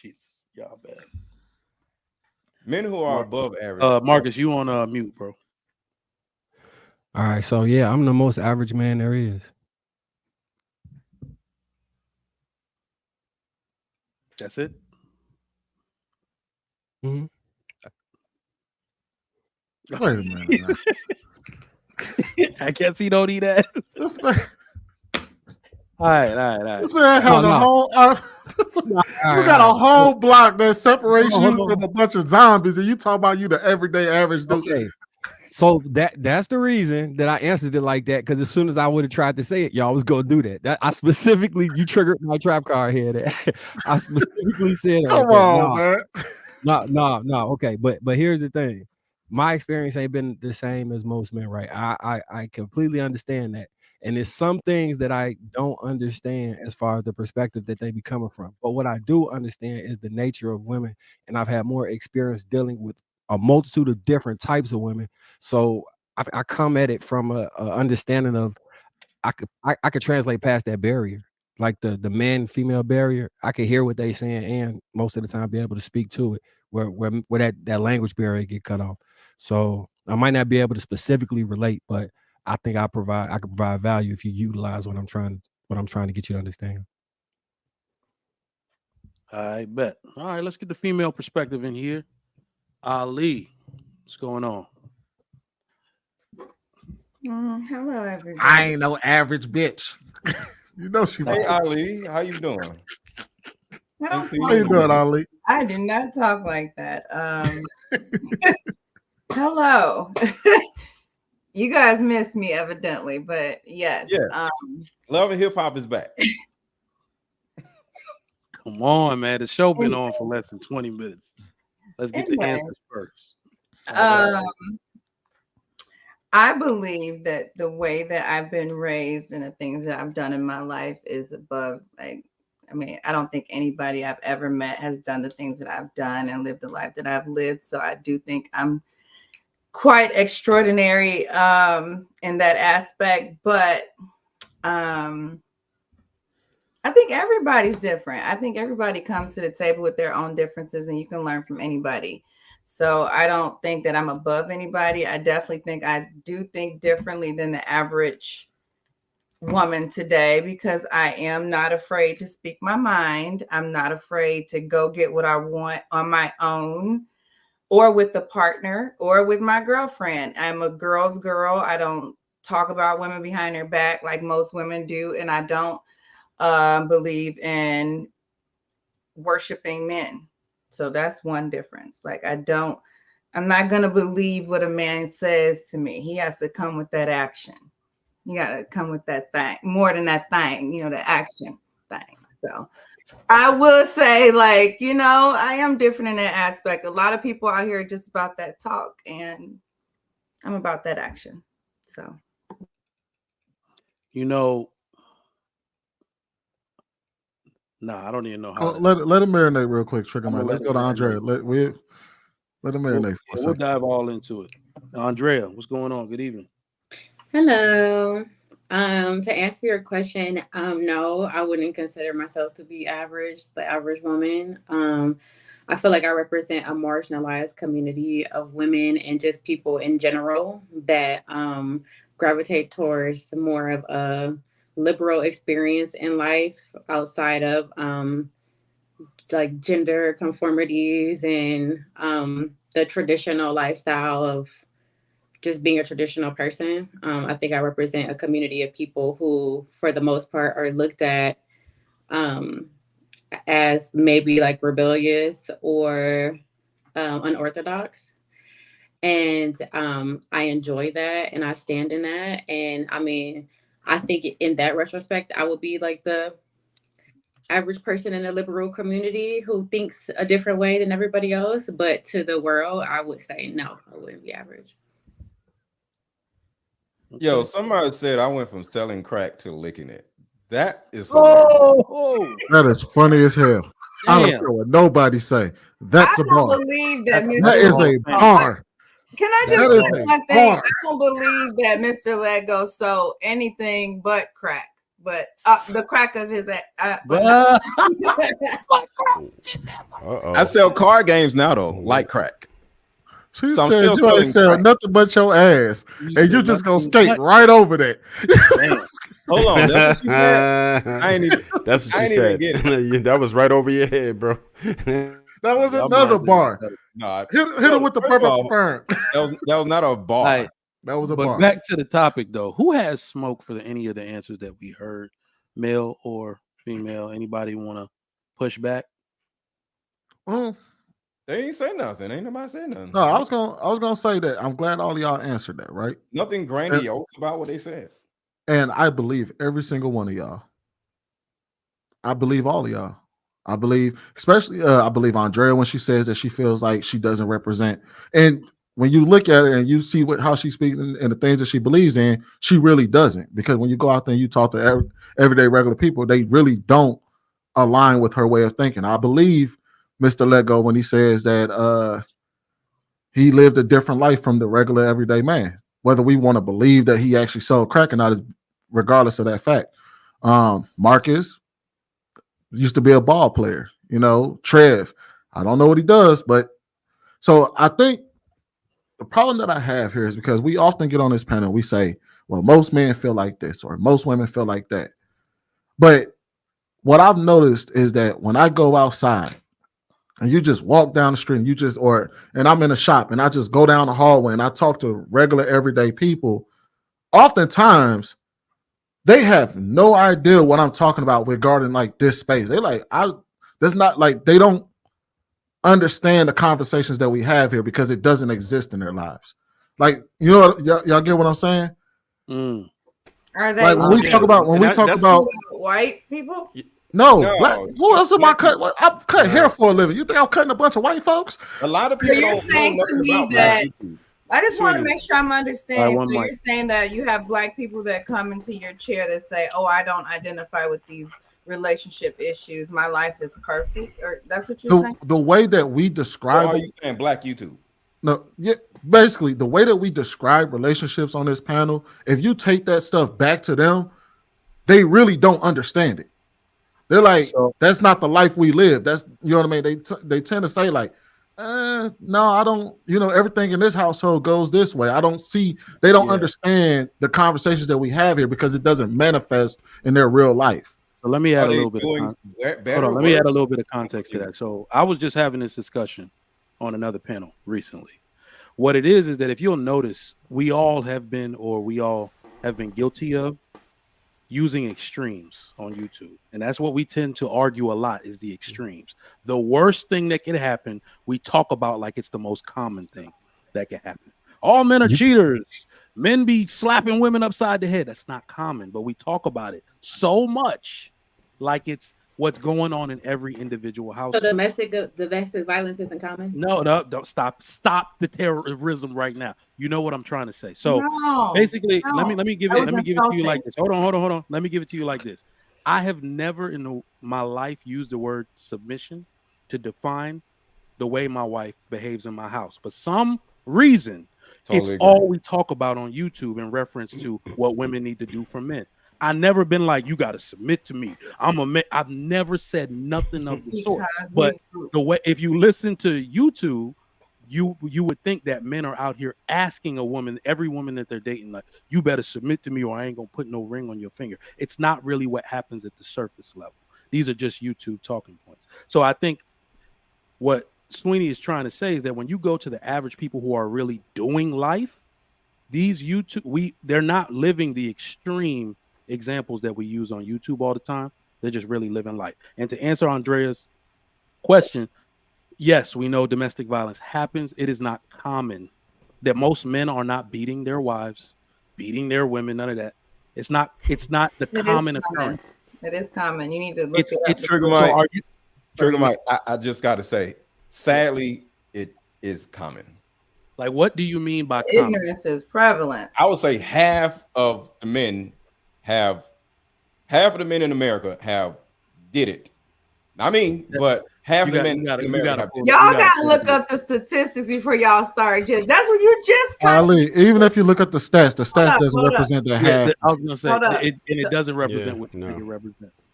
Jesus, y'all bad. Men who are above average. Marcus, you on mute, bro. All right, so yeah, I'm the most average man there is. That's it. Mm-hmm. Wait a minute. I guess he don't eat that. This man, All right. this man has a whole. You got a whole block that separates you from a bunch of zombies, and you talk about you the everyday average dude. Okay. So that's the reason that I answered it like that, because as soon as I would have tried to say it, y'all was gonna do that. I specifically, you triggered my trap card here. That I specifically said, "Come on, man." No. Okay, but here's the thing. My experience ain't been the same as most men, right? I completely understand that, and there's some things that I don't understand as far as the perspective that they be coming from. But what I do understand is the nature of women, and I've had more experience dealing with a multitude of different types of women. So I come at it from a understanding of I could translate past that barrier, like the man female barrier. I could hear what they saying, and most of the time be able to speak to it, where that language barrier get cut off. So I might not be able to specifically relate, but I think I can provide value if you utilize what I'm trying to get you to understand. I bet. All right, let's get the female perspective in here. Ali, what's going on? Hello, everybody. I ain't no average bitch. You know she. Hey, Ali, how you doing? How you doing, Ali? I did not talk like that. Hello. You guys missed me evidently, but yes. Yeah. Love and Hip Hop is back. Come on, man. The show been on for less than 20 minutes. Let's get the answers first. I believe that the way that I've been raised and the things that I've done in my life is above, I don't think anybody I've ever met has done the things that I've done and lived the life that I've lived. So I do think I'm quite extraordinary in that aspect. But I think everybody's different. I think everybody comes to the table with their own differences, and you can learn from anybody. So I don't think that I'm above anybody. I definitely think I do think differently than the average woman today, because I am not afraid to speak my mind. I'm not afraid to go get what I want on my own, or with a partner, or with my girlfriend. I'm a girl's girl. I don't talk about women behind their back like most women do, and I don't believe in worshiping men. So that's one difference. Like I'm not going to believe what a man says to me. He has to come with that action. You got to come with that thing, more than that thing, the action thing. So I will say, I am different in that aspect. A lot of people out here are just about that talk, and I'm about that action. So, I don't even know how. Let him marinate real quick, Trigger Man. Let's go to Andrea. Let him marinate for a second. We'll dive all into it. Andrea, what's going on? Good evening. Hello. To answer your question, no, I wouldn't consider myself to be the average woman. I feel like I represent a marginalized community of women and just people in general that gravitate towards more of a liberal experience in life outside of gender conformities and the traditional lifestyle of just being a traditional person. I think I represent a community of people who, for the most part, are looked at as maybe rebellious or unorthodox. And I enjoy that, and I stand in that. And I think in that retrospect, I would be the average person in the liberal community who thinks a different way than everybody else. But to the world, I would say, no, I wouldn't be average. Yo, somebody said I went from selling crack to licking it. That is hilarious. That is funny as hell. Damn. I don't care what nobody say. That's a bar. Believe that that is a bar. Can I just say one thing? I don't believe that Mr. Lego sold anything but crack. but the crack of his I sell card games now though, like crack. She So I'm said still you ain't selling sell crack. nothing but your ass, and you just gonna skate right over that. Hold on, that's what she said. I ain't even. That's what I she ain't said. even get it. That was right over your head, bro. That was Y'all another minds bar. ain't No, Hit her with the first of purple all, burn. that was not a bar. Right. That was a But bar. back to the topic though, who has smoke for any of the answers that we heard, male or female? Anybody want to push back? Well, They ain't say nothing. Ain't nobody say nothing. no, I was gonna say that I'm glad all of y'all answered that, right? Nothing grandiose about what they said. And I believe every single one of y'all. I believe all of y'all. I believe, especially, I believe Andrea when she says that she feels like she doesn't represent. And when you look at it and you see how she speaks and the things that she believes in, she really doesn't. Because when you go out there and you talk to everyday regular people, they really don't align with her way of thinking. I believe Mr. Lego when he says that he lived a different life from the regular everyday man. Whether we want to believe that he actually sold crack or not is regardless of that fact. Marcus used to be a ball player, Trev. I don't know what he does, but so I think the problem that I have here is because we often get on this panel, we say, well, most men feel like this or most women feel like that. But what I've noticed is that when I go outside and you just walk down the street and and I'm in a shop and I just go down the hallway and I talk to regular everyday people, oftentimes they have no idea what I'm talking about regarding like this space. They like, that's not like they don't understand the conversations that we have here because it doesn't exist in their lives. Like, y'all get what I'm saying? Are they like when we talk about white people? No, black. Who else am I cutting? I cut hair for a living. You think I'm cutting a bunch of white folks? A lot of people don't know nothing about black people. I just want to make sure I'm understanding. Right, so you're saying that you have black people that come into your chair that say, "Oh, I don't identify with these relationship issues. My life is perfect," or that's what you're saying? The way that we describe Or are you saying black YouTube? No, yeah, basically the way that we describe relationships on this panel, if you take that stuff back to them, they really don't understand it. They're like, that's not the life we live. That's, you know what I mean? They tend to say like, no, I don't, everything in this household goes this way. I don't see, they don't understand the conversations that we have here because it doesn't manifest in their real life. So let me add a little bit. Let me add a little bit of context to that. So I was just having this discussion on another panel recently. What it is that if you'll notice, we all have been guilty of using extremes on YouTube. And that's what we tend to argue a lot is the extremes. The worst thing that can happen, we talk about like it's the most common thing that can happen. All men are cheaters. Men be slapping women upside the head. That's not common, but we talk about it so much like it's what's going on in every individual house. So domestic violence isn't common? No, don't stop the terrorism right now. You know what I'm trying to say. So basically, let me give it to you like this. Hold on. Let me give it to you like this. I have never in my life used the word submission to define the way my wife behaves in my house. But some reason it's all we talk about on YouTube in reference to what women need to do for men. I've never been like, you got to submit to me. I'm a man. I've never said nothing of the sort. But the way, if you listen to YouTube, you would think that men are out here asking every woman that they're dating, like, you better submit to me or I ain't going to put no ring on your finger. It's not really what happens at the surface level. These are just YouTube talking points. So I think what Sweeney is trying to say is that when you go to the average people who are really doing life, these they're not living the extreme examples that we use on YouTube all the time. They're just really living life. And to answer Andrea's question, yes, we know domestic violence happens. It is not common that most men are not beating their wives, beating their women, none of that. It's not the common occurrence. It is common. You need to look it up. Trigger Mike, I just got to say, sadly, it is common. Like, what do you mean by ignorance is prevalent? I would say half of the men in America have did it. I mean, but half You the got- men you gotta- in you America gotta have pull- dick. Y'all gotta gotta pull look it. up the statistics before y'all start. That's what you just kind of. Ali, even if you look at the stats Hold up, doesn't hold up. represent that Yeah, half. I was gonna say, Hold up. it doesn't represent Yeah, what you no. think it represents.